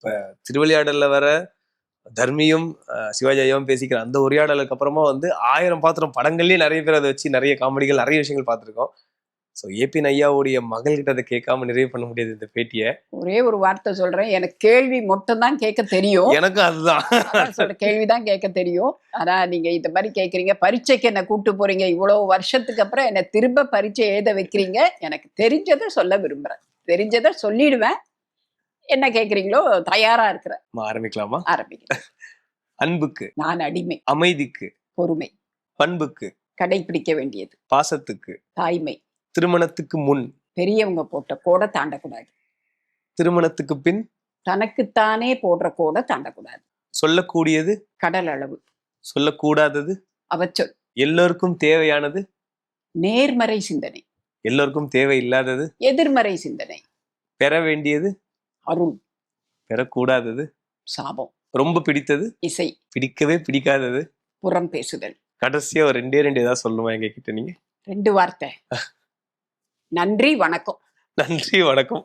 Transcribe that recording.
இப்ப திருவிளையாடல்ல வர தர்மியும் சிவாஜி ஐயாவும் பேசிக்கிற அந்த உரையாடலுக்கு அப்புறமா வந்து 1000 பாத்திரம் படங்கள்லயே நிறைய பேர் அதை வச்சு நிறைய காமெடிகள் நிறைய விஷயங்கள் பார்த்துருக்கோம். ஸோ ஏபிஎன் ஐயாவுடைய மகள்கிட்ட அதை கேட்காம நிறைவு பண்ண முடியாது இந்த பேட்டியை. ஒரே ஒரு வார்த்தை சொல்றேன், எனக்கு கேள்வி மட்டும் தான் கேட்க தெரியும். எனக்கும் அதுதான் கேள்விதான் கேட்க தெரியும். ஆனா நீங்க இந்த மாதிரி கேட்குறீங்க, பரீட்சைக்கு என்ன கூப்பிட்டு போறீங்க, இவ்வளவு வருஷத்துக்கு அப்புறம் என்ன திரும்ப பரீட்சை எழுத வைக்கிறீங்க. எனக்கு தெரிஞ்சதை சொல்ல விரும்புறேன், தெரிஞ்சதை சொல்லிடுவேன். என்ன கேட்குறீங்களோ தயாரா இருக்கிறேன். ஆரம்பிக்கலாமா? ஆரம்பிக்கிறேன். அன்புக்கு நான் அடிமை. அமைதிக்கு பொறுமை. பண்புக்கு கடைபிடிக்க வேண்டியது. பாசத்துக்கு தாய்மை. திருமணத்துக்கு முன் பெரியவங்க போட்ட கோடை தாண்டக்கூடாது. திருமணத்துக்கு பின் தனக்குத்தானே போடுற கோடை தாண்டக்கூடாது. சொல்லக்கூடியது கடல் அளவு. சொல்லக்கூடாதது அவச்சொல். எல்லோருக்கும் தேவையானது நேர்மறை சிந்தனை. எல்லோருக்கும் தேவை இல்லாதது எதிர்மறை சிந்தனை. பெற வேண்டியது அருள். பெறக்கூடாதது சாபம். ரொம்ப பிடித்தது இசை. பிடிக்கவே பிடிக்காதது புறம் பேசுதல். கடைசியா ஒரு 2 ஏதாவது சொல்லுமா எங்க கிட்ட நீங்க? 2 வார்த்தை. நன்றி, வணக்கம். நன்றி, வணக்கம்.